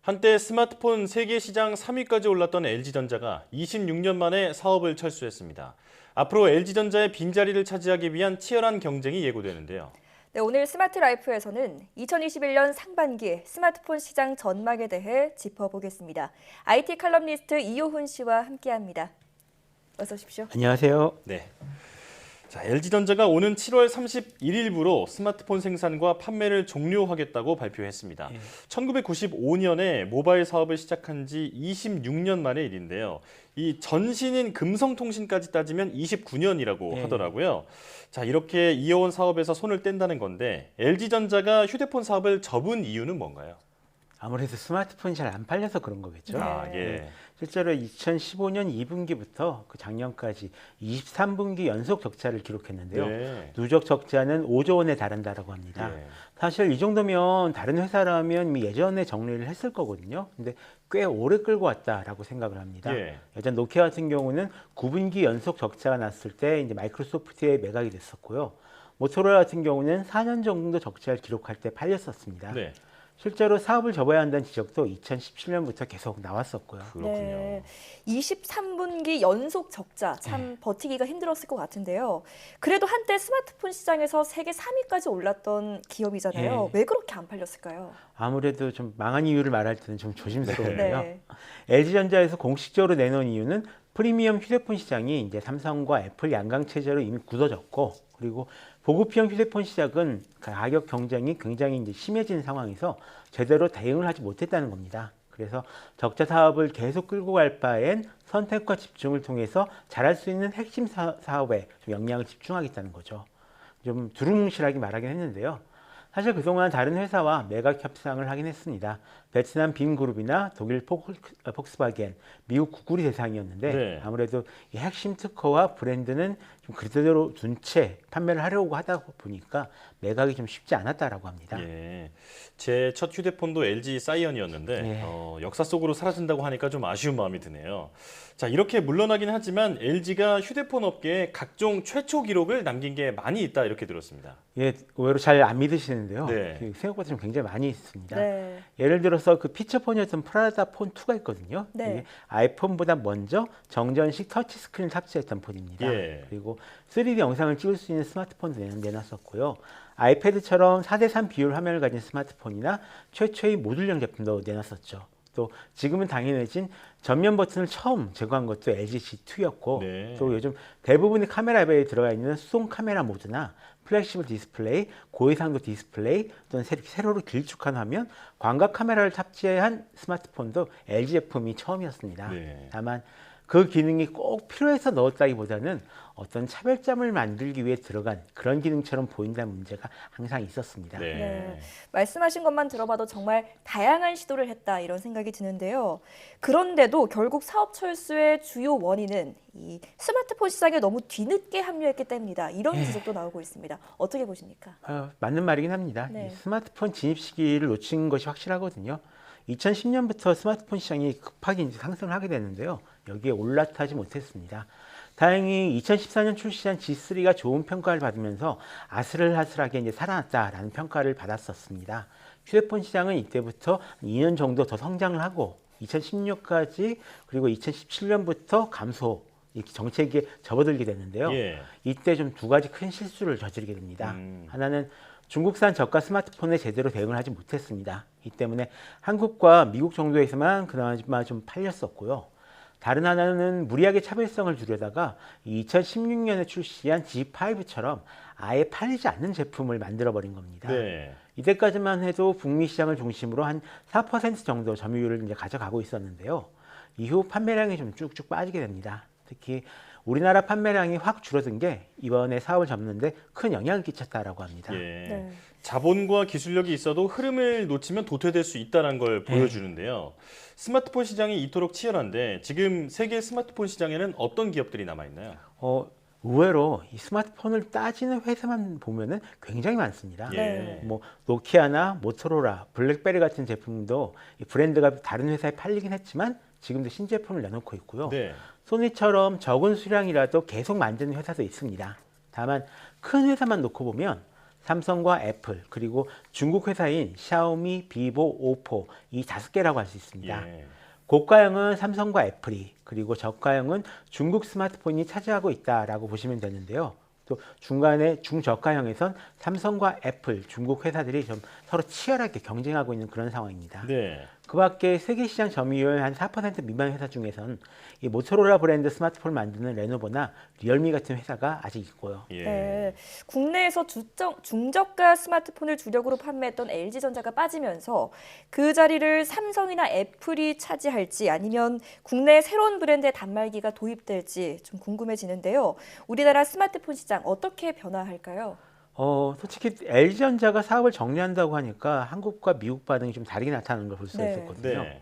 한때 스마트폰 세계 시장 3위까지 올랐던 LG전자가 26년 만에 사업을 철수했습니다. 앞으로 LG전자의 빈자리를 차지하기 위한 치열한 경쟁이 예고되는데요. 네, 오늘 스마트 라이프에서는 2021년 상반기 스마트폰 시장 전망에 대해 짚어보겠습니다. IT 칼럼니스트 이효훈 씨와 함께합니다. 어서 오십시오. 안녕하세요. 네. 자, LG전자가 오는 7월 31일부로 스마트폰 생산과 판매를 종료하겠다고 발표했습니다. 1995년에 모바일 사업을 시작한 지 26년 만의 일인데요. 이 전신인 금성통신까지 따지면 29년이라고 하더라고요. 자, 이렇게 이어온 사업에서 손을 뗀다는 건데 LG전자가 휴대폰 사업을 접은 이유는 뭔가요? 아무래도 스마트폰이 잘 안 팔려서 그런 거겠죠. 예. 실제로 2015년 2분기부터 그 작년까지 23분기 연속 적자를 기록했는데요. 네. 누적 적자는 5조 원에 달한다라고 합니다. 사실 이 정도면 다른 회사라면 이미 예전에 정리를 했을 거거든요. 근데 꽤 오래 끌고 왔다라고 생각을 합니다. 예전 노키아 같은 경우는 9분기 연속 적자가 났을 때 이제 마이크로소프트에 매각이 됐었고요. 모토로라 같은 경우는 4년 정도 적자를 기록할 때 팔렸었습니다. 실제로 사업을 접어야 한다는 지적도 2017년부터 계속 나왔었고요. 그렇군요. 네, 23분기 연속 적자, 참 버티기가 힘들었을 것 같은데요. 그래도 한때 스마트폰 시장에서 세계 3위까지 올랐던 기업이잖아요. 왜 그렇게 안 팔렸을까요? 아무래도 좀 망한 이유를 말할 때는 좀 조심스러운데요. LG전자에서 공식적으로 내놓은 이유는 프리미엄 휴대폰 시장이 이제 삼성과 애플 양강 체제로 이미 굳어졌고, 그리고 보급형 휴대폰 시장은 가격 경쟁이 굉장히 이제 심해진 상황에서 제대로 대응을 하지 못했다는 겁니다. 그래서 적자 사업을 계속 끌고 갈 바엔 선택과 집중을 통해서 잘할 수 있는 핵심 사업에 좀 역량을 집중하겠다는 거죠. 좀 두루뭉실하게 말하긴 했는데요. 사실 그동안 다른 회사와 매각 협상을 하긴 했습니다. 베트남 빈그룹이나 독일 폭스바겐, 미국 구글이 대상이었는데 아무래도 이 핵심 특허와 브랜드는 좀 그대로 둔 채 판매를 하려고 하다 보니까 매각이 좀 쉽지 않았다라고 합니다. 제 첫 휴대폰도 LG 사이언이었는데 역사 속으로 사라진다고 하니까 좀 아쉬운 마음이 드네요. 자, 이렇게 물러나긴 하지만 LG가 휴대폰 업계에 각종 최초 기록을 남긴 게 많이 있다 이렇게 들었습니다. 의외로 잘 안 믿으시는데요. 생각보다 좀 굉장히 많이 있습니다. 예를 들어서 그 피처폰이었던 프라다 폰 2가 있거든요. 이게 아이폰보다 먼저 정전식 터치스크린 탑재했던 폰입니다. 그리고 3D 영상을 찍을 수 있는 스마트폰도 내놨었고요. 아이패드처럼 4:3 비율 화면을 가진 스마트폰이나 최초의 모듈형 제품도 내놨었죠. 또 지금은 당연해진 전면 버튼을 처음 제거한 것도 LG G2였고 또 요즘 대부분의 카메라 앱에 들어가 있는 수동 카메라 모드나 플렉시블 디스플레이, 고해상도 디스플레이 또는 세로로 길쭉한 화면, 광각 카메라를 탑재한 스마트폰도 LG 제품이 처음이었습니다. 다만 그 기능이 꼭 필요해서 넣었다기보다는 어떤 차별점을 만들기 위해 들어간 그런 기능처럼 보인다는 문제가 항상 있었습니다. 말씀하신 것만 들어봐도 정말 다양한 시도를 했다 이런 생각이 드는데요. 그런데도 결국 사업 철수의 주요 원인은 이 스마트폰 시장에 너무 뒤늦게 합류했기 때문이다. 이런 지적도 나오고 있습니다. 어떻게 보십니까? 맞는 말이긴 합니다. 이 스마트폰 진입 시기를 놓친 것이 확실하거든요. 2010년부터 스마트폰 시장이 급하게 이제 상승을 하게 됐는데요. 여기에 올라타지 못했습니다. 다행히 2014년 출시한 G3가 좋은 평가를 받으면서 아슬아슬하게 이제 살아났다라는 평가를 받았었습니다. 휴대폰 시장은 이때부터 2년 정도 더 성장을 하고 2016까지 그리고 2017년부터 감소 정책에 접어들게 됐는데요. 이때 좀 두 가지 큰 실수를 저지르게 됩니다. 하나는 중국산 저가 스마트폰에 제대로 대응을 하지 못했습니다. 이 때문에 한국과 미국 정도에서만 그나마 좀 팔렸었고요. 다른 하나는 무리하게 차별성을 두려다가 2016년에 출시한 G5처럼 아예 팔리지 않는 제품을 만들어버린 겁니다. 이때까지만 해도 북미 시장을 중심으로 한 4% 정도 점유율을 이제 가져가고 있었는데요. 이후 판매량이 좀 쭉쭉 빠지게 됩니다. 특히 우리나라 판매량이 확 줄어든 게 이번에 사업을 접는데 큰 영향을 끼쳤다라고 합니다. 자본과 기술력이 있어도 흐름을 놓치면 도태될 수 있다는 걸 보여주는데요. 스마트폰 시장이 이토록 치열한데 지금 세계 스마트폰 시장에는 어떤 기업들이 남아있나요? 의외로 이 스마트폰을 따지는 회사만 보면은 굉장히 많습니다. 뭐 노키아나 모토로라, 블랙베리 같은 제품도 이 브랜드가 다른 회사에 팔리긴 했지만 지금도 신제품을 내놓고 있고요. 소니처럼 적은 수량이라도 계속 만드는 회사도 있습니다. 다만 큰 회사만 놓고 보면 삼성과 애플, 그리고 중국 회사인 샤오미, 비보, 오포 이 5개라고 할 수 있습니다. 예. 고가형은 삼성과 애플이, 그리고 저가형은 중국 스마트폰이 차지하고 있다라고 보시면 되는데요. 또 중간에 중저가형에선 삼성과 애플, 중국 회사들이 좀 서로 치열하게 경쟁하고 있는 그런 상황입니다. 네. 그 밖에 세계 시장 점유율 한 4% 미만 회사 중에선 이 모토로라 브랜드 스마트폰을 만드는 레노버나 리얼미 같은 회사가 아직 있고요. 예. 네, 국내에서 중저가 스마트폰을 주력으로 판매했던 LG전자가 빠지면서 그 자리를 삼성이나 애플이 차지할지 아니면 국내 새로운 브랜드의 단말기가 도입될지 좀 궁금해지는데요. 우리나라 스마트폰 시장 어떻게 변화할까요? 솔직히 LG전자가 사업을 정리한다고 하니까 한국과 미국 반응이 좀 다르게 나타나는 걸 볼 수가 네. 있었거든요. 네.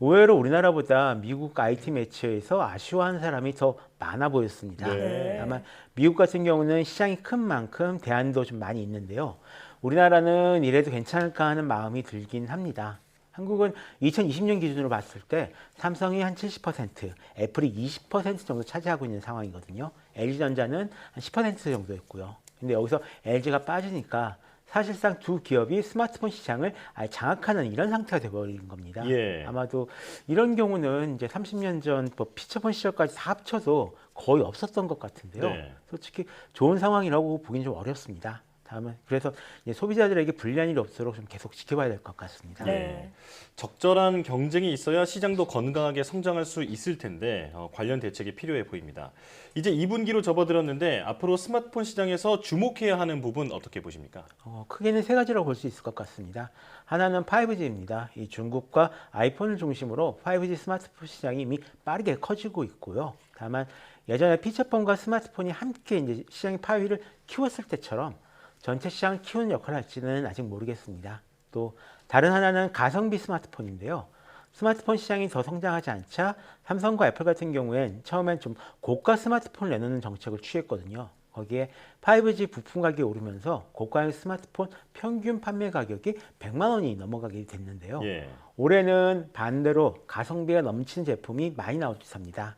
의외로 우리나라보다 미국 IT 매체에서 아쉬워하는 사람이 더 많아 보였습니다. 네. 다만 미국 같은 경우는 시장이 큰 만큼 대안도 좀 많이 있는데요. 우리나라는 이래도 괜찮을까 하는 마음이 들긴 합니다. 한국은 2020년 기준으로 봤을 때 삼성이 한 70%, 애플이 20% 정도 차지하고 있는 상황이거든요. LG전자는 한 10% 정도였고요. 근데 여기서 LG가 빠지니까 사실상 두 기업이 스마트폰 시장을 아예 장악하는 이런 상태가 되어버린 겁니다. 예. 아마도 이런 경우는 이제 30년 전 뭐 피처폰 시절까지 다 합쳐도 거의 없었던 것 같은데요. 네. 솔직히 좋은 상황이라고 보긴 좀 어렵습니다. 다음은 그래서 이제 소비자들에게 불리한 일이 없도록 좀 계속 지켜봐야 될 것 같습니다. 네. 예. 적절한 경쟁이 있어야 시장도 건강하게 성장할 수 있을 텐데 관련 대책이 필요해 보입니다. 이제 2분기로 접어들었는데 앞으로 스마트폰 시장에서 주목해야 하는 부분 어떻게 보십니까? 크게는 3가지라고 볼 수 있을 것 같습니다. 하나는 5G입니다. 이 중국과 아이폰을 중심으로 5G 스마트폰 시장이 이미 빠르게 커지고 있고요. 다만 예전에 피처폰과 스마트폰이 함께 이제 시장의 파위를 키웠을 때처럼 전체 시장을 키우는 역할을 할지는 아직 모르겠습니다. 또 다른 하나는 가성비 스마트폰인데요. 스마트폰 시장이 더 성장하지 않자 삼성과 애플 같은 경우엔 처음엔 좀 고가 스마트폰을 내놓는 정책을 취했거든요. 거기에 5G 부품 가격이 오르면서 고가형 스마트폰 평균 판매 가격이 100만 원이 넘어가게 됐는데요. 예. 올해는 반대로 가성비가 넘치는 제품이 많이 나올 듯합니다.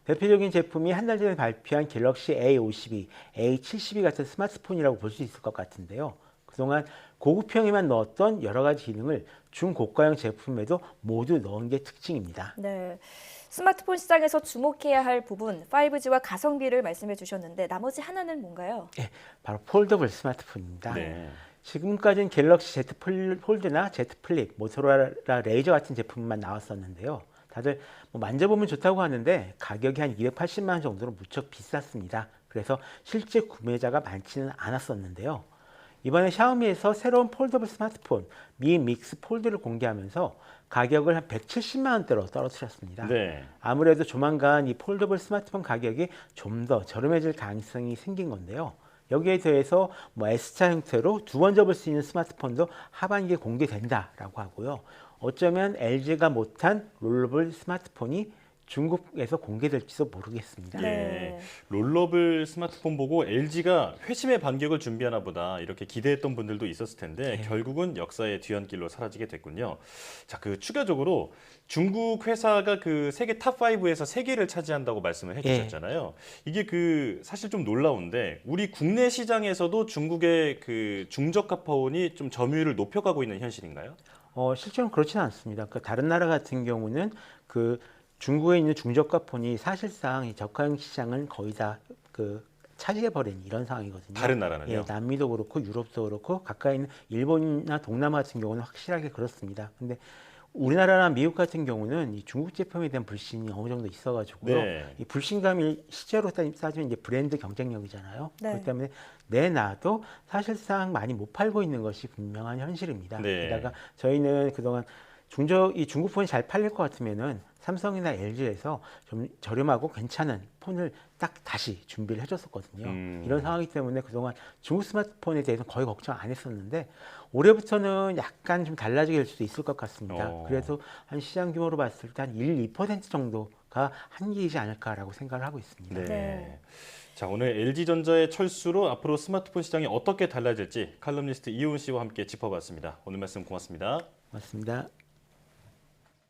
대표적인 제품이 한 달 전에 발표한 갤럭시 A52, A72 같은 스마트폰이라고 볼 수 있을 것 같은데요. 그동안 고급형에만 넣었던 여러 가지 기능을 중고가형 제품에도 모두 넣은 게 특징입니다. 네. 스마트폰 시장에서 주목해야 할 부분 5G와 가성비를 말씀해 주셨는데 나머지 하나는 뭔가요? 바로 폴더블 스마트폰입니다. 네. 지금까지는 갤럭시 Z 폴드나 Z 플립, 모토로라 레이저 같은 제품만 나왔었는데요. 다들 뭐 만져보면 좋다고 하는데 가격이 한 280만 원 정도로 무척 비쌌습니다. 그래서 실제 구매자가 많지는 않았었는데요. 이번에 샤오미에서 새로운 폴더블 스마트폰 미 믹스 폴드를 공개하면서 가격을 한 170만 원대로 떨어뜨렸습니다. 네. 아무래도 조만간 이 폴더블 스마트폰 가격이 좀 더 저렴해질 가능성이 생긴 건데요. 여기에 대해서 뭐 S자 형태로 2번 접을 수 있는 스마트폰도 하반기에 공개된다라고 하고요. 어쩌면 LG가 못한 롤러블 스마트폰이 중국에서 공개될지도 모르겠습니다. 예. 롤러블 스마트폰 보고 LG가 회심의 반격을 준비하나 보다 이렇게 기대했던 분들도 있었을 텐데 결국은 역사의 뒤안길로 사라지게 됐군요. 자, 그 추가적으로 중국 회사가 그 세계 탑5에서 3개를 차지한다고 말씀을 해주셨잖아요. 이게 그 사실 좀 놀라운데 우리 국내 시장에서도 중국의 그 중저가 폰이 좀 점유율을 높여가고 있는 현실인가요? 실제로는 그렇지는 않습니다. 그 다른 나라 같은 경우는 그 중국에 있는 중저가 폰이 사실상 이 저가형 시장은 거의 다 그 차지해버린 이런 상황이거든요. 다른 나라는요? 예, 남미도 그렇고 유럽도 그렇고 가까이 있는 일본이나 동남아 같은 경우는 확실하게 그렇습니다. 근데 우리나라나 미국 같은 경우는 이 중국 제품에 대한 불신이 어느 정도 있어가지고요. 네. 이 불신감이 실제로 따지면 이제 브랜드 경쟁력이잖아요. 네. 그렇기 때문에 내놔도 사실상 많이 못 팔고 있는 것이 분명한 현실입니다. 네. 게다가 저희는 그동안 이 중국 폰이 잘 팔릴 것 같으면은 삼성이나 LG에서 좀 저렴하고 괜찮은 폰을 딱 다시 준비를 해줬었거든요. 이런 상황이기 때문에 그동안 중국 스마트폰에 대해서는 거의 걱정 안 했었는데 올해부터는 약간 좀 달라지게 될 수도 있을 것 같습니다. 그래서 한 시장 규모로 봤을 때 한 1, 2% 정도가 한계이지 않을까라고 생각을 하고 있습니다. 네. 네. 자, 오늘 LG전자의 철수로 앞으로 스마트폰 시장이 어떻게 달라질지 칼럼니스트 이훈 씨와 함께 짚어봤습니다. 오늘 말씀 고맙습니다. 고맙습니다.